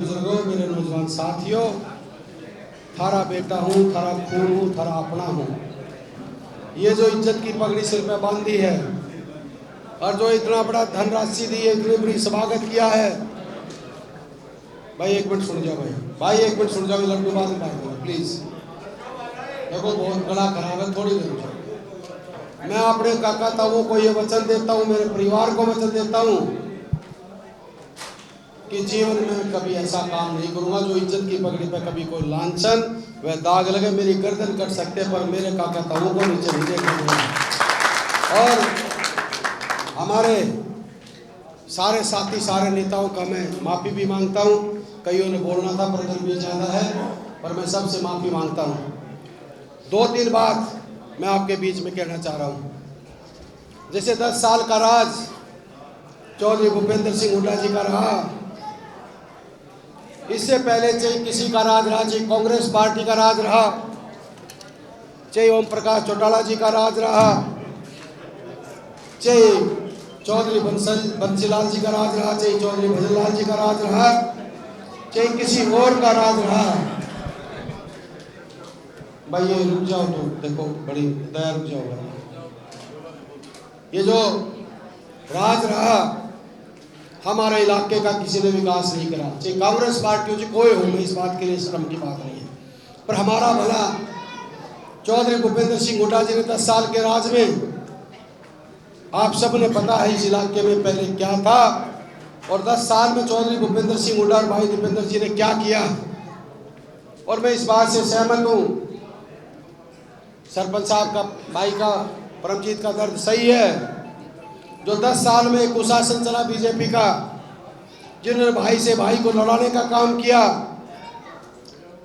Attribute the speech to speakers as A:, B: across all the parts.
A: बुजुर्गों, मेरे नौजवान साथियों, थारा बेटा हूँ, थारा खून हूँ, थारा अपना हूँ। ये जो इज्जत की पगड़ी सिर पे बांधी है और जो इतना बड़ा धनराशि दी है, इतनी बड़ी स्वागत किया है। भाई एक मिनट सुन जाओ, भाई एक मिनट सुन जाओ, लड्डू बाद में बात करो प्लीज। देखो बहुत गला खराब है, थोड़ी देर मैं अपने काका ताऊ को ये वचन देता हूँ, मेरे परिवार को वचन देता हूँ कि जीवन में कभी ऐसा काम नहीं करूंगा जो इज्जत की पगड़ी पे कभी कोई लांछन व दाग लगे। मेरी गर्दन कट सकते पर मेरे काका ताऊ को नीचे नहीं देखूंगा। और हमारे सारे साथी, सारे नेताओं का मैं माफ़ी भी मांगता हूं। कईयों ने बोलना था पर भी ज़्यादा है, पर मैं सबसे माफ़ी मांगता हूं। 2-3 बात मैं आपके बीच में कहना चाह रहा हूं। जैसे 10 साल का राज चौधरी भूपेंद्र सिंह हुड्डा जी का रहा, इससे पहले चाहे किसी का राज रहा, चाहे कांग्रेस पार्टी का राज रहा, चाहे ओम प्रकाश चौटाला जी का राज रहा, चाहे चौधरी बंसीलाल जी का राज रहा, चाहे चौधरी भजनलाल जी का राज रहा, चाहे किसी और का राज रहा। भाई ये रुक जाओ, तो देखो बड़ी दया, रुक जाओ। ये जो राज रहा, हमारे इलाके का किसी ने विकास नहीं करा, चाहे कांग्रेस पार्टी हो चाहे कोई हो, मैं इस बात के लिए शर्म की बात नहीं है। पर हमारा भला चौधरी भूपेंद्र सिंह हुड्डा जी ने 10 साल के राज में, आप सब ने पता है इस इलाके में पहले क्या था, और 10 साल में चौधरी भूपेंद्र सिंह हुड्डा और भाई दीपेंद्र जी ने क्या किया। और मैं इस बात से सहमत हूँ, सरपंच साहब का, भाई का, परमजीत का दर्द सही है। जो 10 साल में एक कुशासन चला बीजेपी का, जिन्होंने भाई से भाई को लड़ाने का काम किया,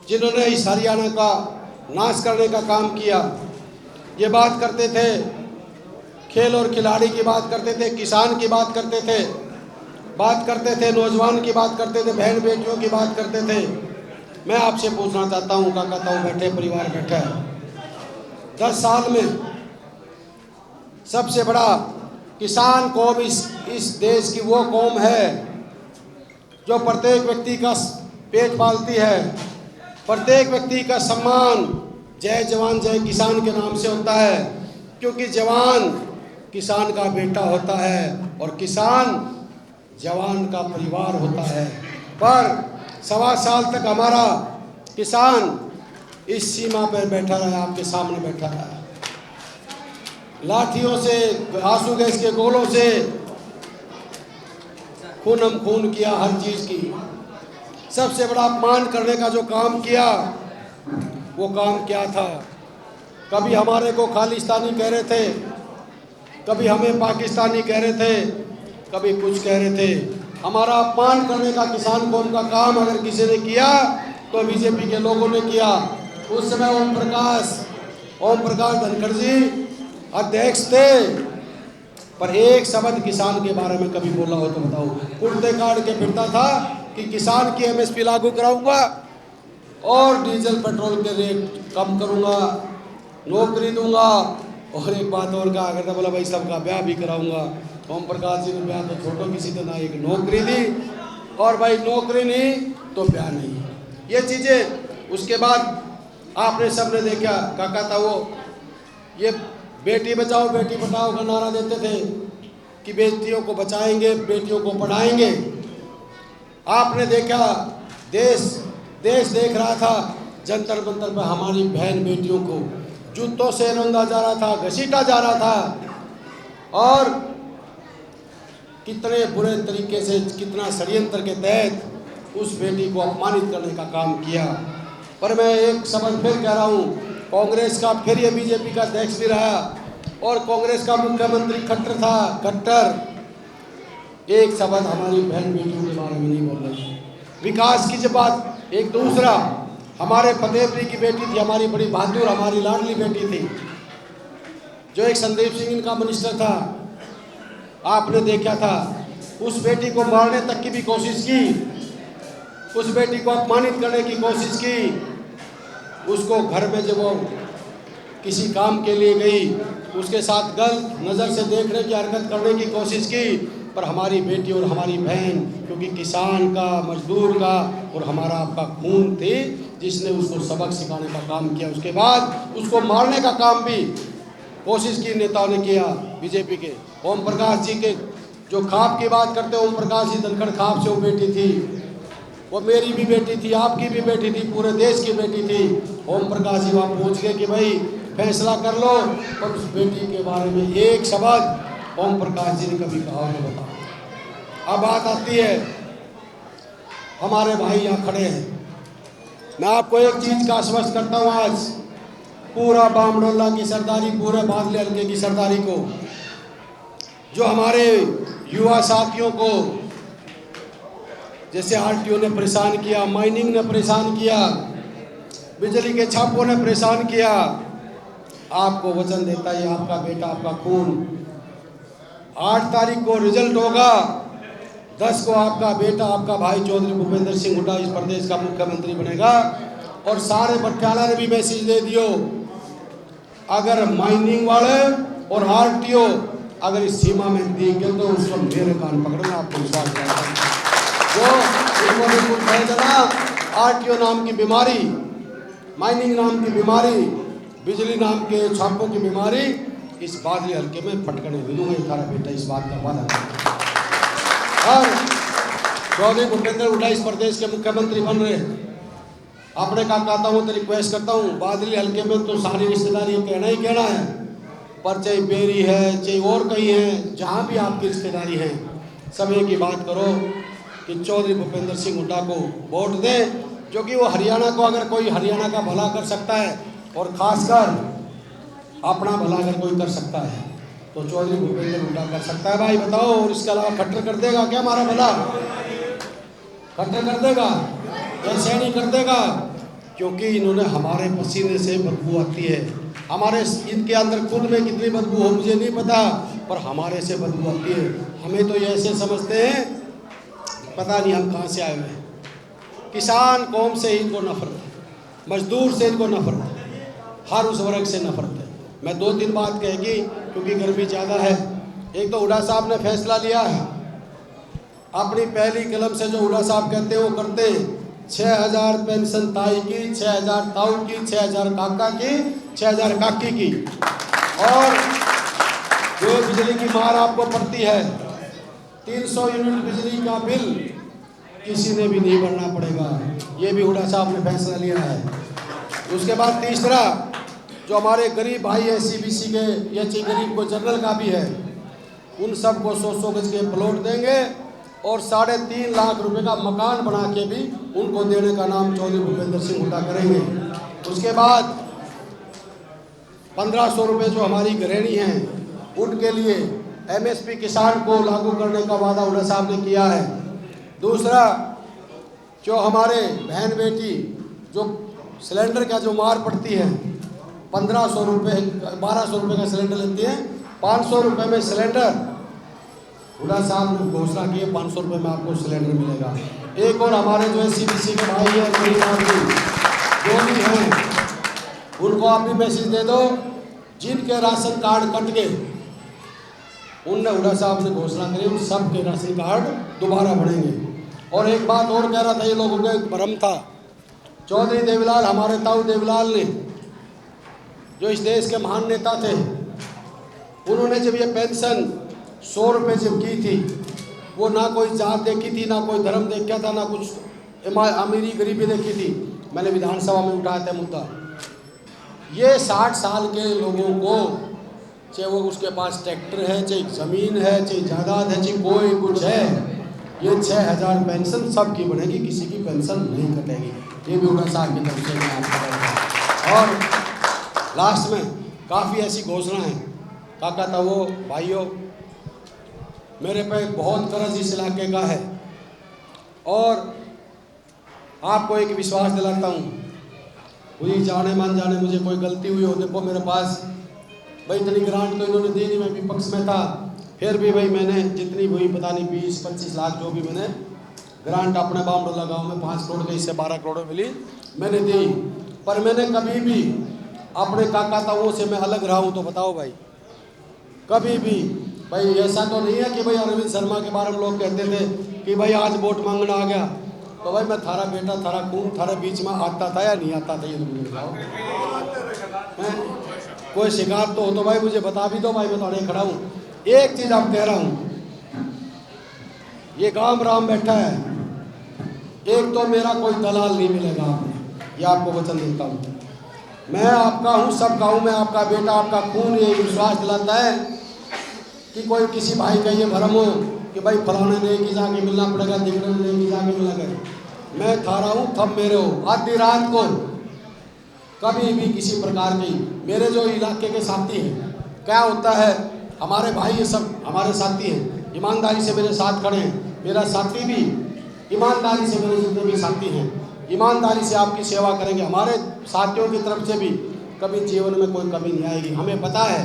A: जिन्होंने इस हरियाणा का नाश करने का काम किया। ये बात करते थे, खेल और खिलाड़ी की बात करते थे, किसान की बात करते थे, नौजवान की बात करते थे, बहन बेटियों की बात करते थे। मैं आपसे पूछना चाहता हूँ, काका ताऊ बैठे, परिवार बैठा है, 10 साल में सबसे बड़ा किसान कौम इस देश की वो कौम है जो प्रत्येक व्यक्ति का पेट पालती है, प्रत्येक व्यक्ति का सम्मान जय जवान जय किसान के नाम से होता है, क्योंकि जवान किसान का बेटा होता है और किसान जवान का परिवार होता है। पर 1.25 साल तक हमारा किसान इस सीमा पर बैठा रहा, आपके सामने बैठा रहा, लाठियों से, आंसू गैस के गोलों से खूनम खून किया हर चीज की। सबसे बड़ा अपमान करने का जो काम किया, वो काम क्या था? कभी हमारे को खालिस्तानी कह रहे थे, कभी हमें पाकिस्तानी कह रहे थे, कभी कुछ कह रहे थे। हमारा अपमान करने का किसान कौम का काम अगर किसी ने किया तो बीजेपी के लोगों ने किया। उस समय ओम प्रकाश धनखड़ जी अध्यक्ष थे, पर एक शब्द किसान के बारे में कभी बोला हो तो बताओ? कुर्ते काट के फिरता था कि किसान की एमएसपी लागू कराऊंगा और डीजल पेट्रोल के रेट कम करूंगा, नौकरी दूंगा, और एक बात और कहा करता, बोला भाई सबका ब्याह भी कराऊंगा। ओम प्रकाश जी ने ब्याह तो छोटो किसी ने ना, एक नौकरी दी, और भाई नौकरी नहीं तो ब्याह नहीं, ये चीज़ें। उसके बाद आपने सबने देखा, काका था वो, ये बेटी बचाओ बेटी पढ़ाओ का नारा देते थे कि बेटियों को बचाएंगे, बेटियों को पढ़ाएंगे। आपने देखा, देश देख रहा था, जंतर मंतर पर हमारी बहन बेटियों को जूतों से रौंदा जा रहा था, घसीटा जा रहा था, और कितने बुरे तरीके से, कितना षड्यंत्र के तहत उस बेटी को अपमानित करने का काम किया। पर मैं एक शब्द फिर कह रहा हूँ, कांग्रेस का फिर ये बीजेपी का अध्यक्ष भी रहा और कांग्रेस का मुख्यमंत्री खट्टर था, खट्टर एक शब्द हमारी बहन बेटियों के बारे में नहीं बोल रहे। विकास की जब बात, एक दूसरा हमारे फतेहपुरी की बेटी थी, हमारी बड़ी बहादुर, हमारी लाडली बेटी थी, जो एक संदीप सिंह इनका मिनिस्टर था, आपने देखा था, उस बेटी को मारने तक की भी कोशिश की, उस बेटी को अपमानित करने की कोशिश की। उसको घर में जब वो किसी काम के लिए गई, उसके साथ गलत नज़र से देखने की हरकत करने की कोशिश की, पर हमारी बेटी और हमारी बहन, क्योंकि किसान का, मजदूर का और हमारा आपका खून थी, जिसने उसको सबक सिखाने का काम किया। उसके बाद उसको मारने का काम भी कोशिश की नेताओं ने किया। बीजेपी के ओम प्रकाश जी के, जो खाप की बात करते, ओम प्रकाश जी धनखड़ खाप से वो बेटी थी, वो मेरी भी बेटी थी, आपकी भी बेटी थी, पूरे देश की बेटी थी। ओम प्रकाश जी वहाँ पहुँच गए कि भाई फैसला कर लो, पर उस बेटी के बारे में एक शब्द ओम प्रकाश जी ने कभी कहा नहीं बताया। अब बात आती है, हमारे भाई यहाँ खड़े हैं, मैं आपको एक चीज़ का आश्वस्त करता हूँ, आज पूरा बामडोला की सरदारी, पूरे बादले हल्के की सरदारी को, जो हमारे युवा साथियों को जैसे आरटीओ ने परेशान किया, माइनिंग ने परेशान किया, बिजली के छापों ने परेशान किया, आपको वचन देता है आपका बेटा, आपका खून, 8 तारीख को रिजल्ट होगा, 10 को आपका बेटा, आपका भाई चौधरी भूपेंद्र सिंह हुड्डा इस प्रदेश का मुख्यमंत्री बनेगा। और सारे बटियाला ने भी मैसेज दे दियो, अगर माइनिंग वाले और आरटीओ अगर इस सीमा में दिखे तो उसको मेरे कान पकड़ना, आपको विश्वास करता हूं। जो इनको बिल्कुल फैसला, आरटीओ नाम की बीमारी, माइनिंग नाम की बीमारी, बिजली नाम के छापों की बीमारी इस बादली हल्के में फटकने नहीं दूंगा, ये तारा बेटा इस बात का वादा करता है। और चौधरी भूपेंद्र हुड्डा इस प्रदेश के मुख्यमंत्री बन रहे, अपने का कहता हूँ तो रिक्वेस्ट करता हूँ, बादली हल्के में तो सारी रिश्तेदारी कहना ही कहना है, पर चाहे बेरी है, चाहे और कहीं है, जहाँ भी आपकी रिश्तेदारी है, सब एक ही बात करो कि चौधरी भूपेंद्र सिंह हुड्डा को वोट दें, क्योंकि वो हरियाणा को, अगर कोई हरियाणा का भला कर सकता है और खासकर अपना भला अगर कोई कर सकता है तो चौधरी भूपेंद्र हुड्डा कर सकता है। भाई बताओ, और इसके अलावा खट्टर कर देगा क्या हमारा भला? खट्टर कर देगा? ऐसे नहीं कर देगा, क्योंकि इन्होंने हमारे पसीने से बदबू आती है, हमारे इनके अंदर खुद में कितनी बदबू हो मुझे नहीं पता, पर हमारे से बदबू आती है। हमें तो ये ऐसे समझते हैं पता नहीं हम कहाँ से आए हुए हैं। किसान कौम से इनको नफरत है, मजदूर से इनको नफरत है, हर उस वर्ग से नफरत है। मैं 2-3 बात कहेगी क्योंकि गर्मी ज़्यादा है। एक तो हुड्डा साहब ने फैसला लिया है, अपनी पहली कलम से जो हुड्डा साहब कहते हैं वो करते हैं। 6,000 पेंशन ताई की, 6,000 ताऊ की, 6,000 काका की, 6,000 काकी की, और जो बिजली की मार आपको पड़ती है, 300 यूनिट बिजली का बिल किसी ने भी नहीं भरना पड़ेगा, ये भी हुड्डा साहब ने फैसला लिया है। उसके बाद तीसरा, जो हमारे गरीब भाई है सीबीसी के, या चाहे गरीब को जनरल का भी है, उन सबको 100-100 गज के प्लॉट देंगे और 3.5 लाख रुपए का मकान बना के भी उनको देने का नाम चौधरी भूपेंद्र सिंह हुड्डा करेंगे। उसके बाद 1500 रुपये जो हमारी गृहिणी हैं उनके लिए एमएसपी किसान को लागू करने का वादा हुड्डा साहब ने किया है। दूसरा, जो हमारे बहन बेटी जो सिलेंडर का जो मार पड़ती है, 1500 रुपये 1200 रुपये का सिलेंडर लेती है, 500 रुपये में सिलेंडर, हुड्डा साहब ने घोषणा की है 500 रुपये में आपको सिलेंडर मिलेगा। एक और हमारे जो है सीबीसी के भाई हैं, जो भी हैं, उनको आप भी मैसेज दे दो, जिनके राशन कार्ड कट गए, उनने हुड्डा साहब ने घोषणा करी उन सब के राशन कार्ड दोबारा बढ़ेंगे। और एक बात और कह रहा था, ये लोगों का एक भ्रम था, चौधरी देवीलाल, हमारे ताऊ देवीलाल ने, जो इस देश के महान नेता थे, उन्होंने जब ये पेंशन 100 रुपये जब की थी, वो ना कोई जात देखी थी, ना कोई धर्म देखा था, ना कुछ अमीरी गरीबी देखी थी। मैंने विधानसभा में उठाया था मुद्दा, ये 60 साल के लोगों को, चाहे वो उसके पास ट्रैक्टर है, चाहे ज़मीन है, चाहे जायदाद है, चाहे कोई कुछ है, ये 6,000 पेंशन सबकी बनेगी, किसी की पेंशन नहीं कटेगी। ये भी हुड्डा साहब की तरफ से। और लास्ट में काफ़ी ऐसी घोषणा है, काका था वो, भाइयों, मेरे पे बहुत कर्ज इस इलाके का है, और आपको एक विश्वास दिलाता हूँ, मुझे जाने मन जाने मुझे कोई गलती हुई हो, देखो मेरे पास भाई इतनी ग्रांट तो इन्होंने दी नहीं, मैं विपक्ष में था, फिर भी भाई मैंने जितनी हुई पता नहीं 20-25 लाख जो भी मैंने ग्रांट अपने बामडोला गांव में 5 करोड़ के, इससे 12 करोड़ मिली, मैंने दी। पर मैंने कभी भी अपने काका ताऊओं से मैं अलग रहा हूँ तो बताओ भाई, कभी भी भाई ऐसा तो नहीं है कि भाई अरविंद शर्मा के बारे में लोग कहते थे कि भाई आज वोट मांगना आ गया, तो भाई मैं थारा बेटा थारा खून थारे बीच में आता था या नहीं आता था, ये तो मुझे बताओ। कोई शिकायत तो हो तो भाई मुझे बता भी दो भाई, मैं थोड़े खड़ा हूँ। एक चीज़ आप कह रहा हूँ, ये गांव राम बैठा है, एक तो मेरा कोई दलाल नहीं मिलेगा आपने, ये आपको वचन देता हूँ। मैं आपका हूँ, सबका हूँ, मैं आपका बेटा आपका खून। ये विश्वास दिलाता है कि कोई किसी भाई का ये भरम हो कि भाई फलाने ने की जाके मिलना पड़ेगा, दिगड़े ने की जाके मिलना पड़ेगा। मैं थारा हूँ, थम मेरे हो। आधी रात को कभी भी किसी प्रकार की, मेरे जो इलाके के साथी हैं, क्या होता है हमारे भाई ये सब हमारे साथी हैं, ईमानदारी से मेरे साथ खड़े हैं। मेरा साथी भी ईमानदारी से, मेरे जितने भी साथी हैं ईमानदारी से आपकी सेवा करेंगे। हमारे साथियों की तरफ से भी कभी जीवन में कोई कमी नहीं आएगी, हमें पता है।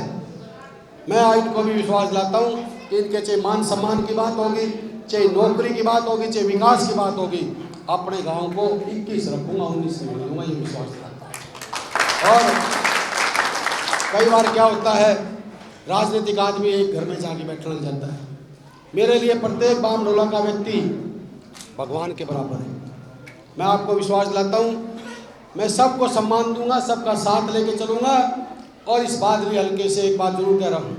A: मैं इनको भी विश्वास दिलाता हूँ कि इनके चाहे मान सम्मान की बात होगी, चाहे नौकरी की बात होगी, चाहे विकास की बात होगी, अपने गांव को 21 रखूँगा, 19 नहीं दूँगा, ये विश्वास दिलाता हूँ। और कई बार क्या होता है, राजनीतिक आदमी एक घर में जाके बैठना चाहता है। मेरे लिए प्रत्येक बामडोला का व्यक्ति भगवान के बराबर है। मैं आपको विश्वास दिलाता हूँ, मैं सबको सम्मान दूंगा, सबका साथ लेके चलूँगा। और इस बादली हल्के से एक बात जरूर कह रहा हूँ,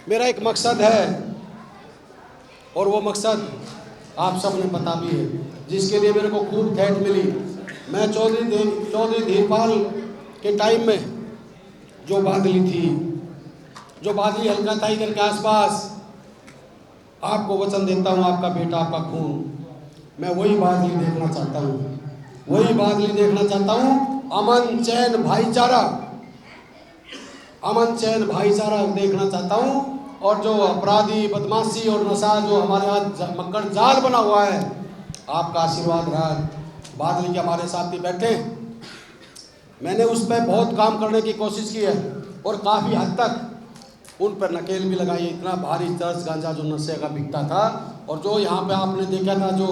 A: मेरा एक मकसद है और वो मकसद आप सब ने पता भी है, जिसके लिए मेरे को खूब ठेठ मिली। मैं चौधरी धीरपाल के टाइम में जो बादली थी, जो बादली हल्का था इधर के आसपास, आपको वचन देता हूँ, आपका बेटा आपका खून, मैं वही बादली देखना चाहता हूँ, वही बादली देखना चाहता हूँ। अमन चैन भाईचारा, अमन चैन भाईचारा देखना चाहता हूँ। और जो अपराधी बदमाशी और नशा जो हमारे यहाँ मक्कड़ जाल बना हुआ है, आपका आशीर्वाद रहा। बादली के हमारे साथी बैठे, मैंने उस पर बहुत काम करने की कोशिश की है और काफ़ी हद तक उन पर नकेल भी लगाई। इतना भारी चरस गांजा जो नशे का बिकता था, और जो यहाँ पे आपने देखा था जो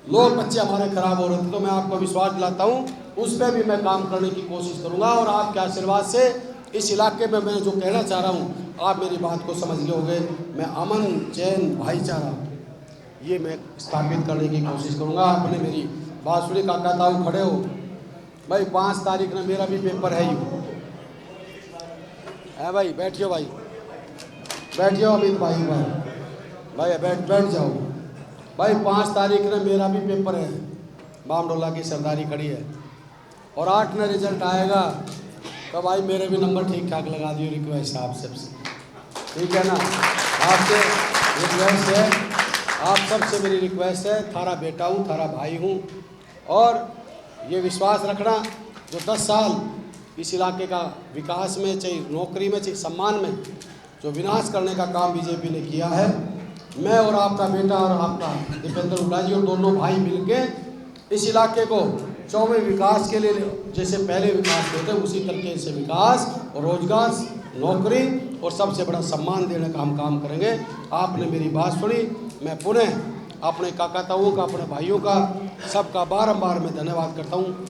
A: लोग बच्चे हमारे खराब हो रहे थे, तो मैं आपको विश्वास दिलाता हूँ उस पर भी मैं काम करने की कोशिश करूँगा। और आपके आशीर्वाद से इस इलाके में मैं जो कहना चाह रहा हूँ, आप मेरी बात को समझ गए होंगे। मैं अमन चैन भाईचारा ये मैं स्थापित करने की कोशिश करूँगा। आपने मेरी बात सुनी, काका ताऊ खड़े हो भाई, 5 तारीख में मेरा भी पेपर है यू है भाई, बैठियो भाई, बैठियो अमित भाई, भाई बैठ जाओ भाई। 5 तारीख में मेरा भी पेपर है, बामडोला की सरदारी खड़ी है, और 8 में रिजल्ट आएगा, तो भाई मेरे भी नंबर ठीक ठाक लगा दियो। रिक्वेस्ट आप सबसे, ठीक है ना, आपसे रिक्वेस्ट है, आप सबसे मेरी रिक्वेस्ट है। थारा बेटा हूँ, थारा भाई हूँ, और ये विश्वास रखना जो 10 साल इस इलाके का विकास में, चाहे नौकरी में, चाहे सम्मान में, जो विनाश करने का काम बीजेपी ने किया है, मैं और आपका बेटा और आपका दीपेंद्र हुड्डा जी और दोनों भाई मिलके इस इलाके को चौवे विकास के लिए, जैसे पहले विकास होते उसी तरीके से विकास और रोजगार, नौकरी और सबसे बड़ा सम्मान देने का हम काम करेंगे। आपने मेरी बात सुनी, मैं पुनः अपने काका ताऊओं का, अपने भाइयों का, सबका बारंबार मैं धन्यवाद करता हूँ।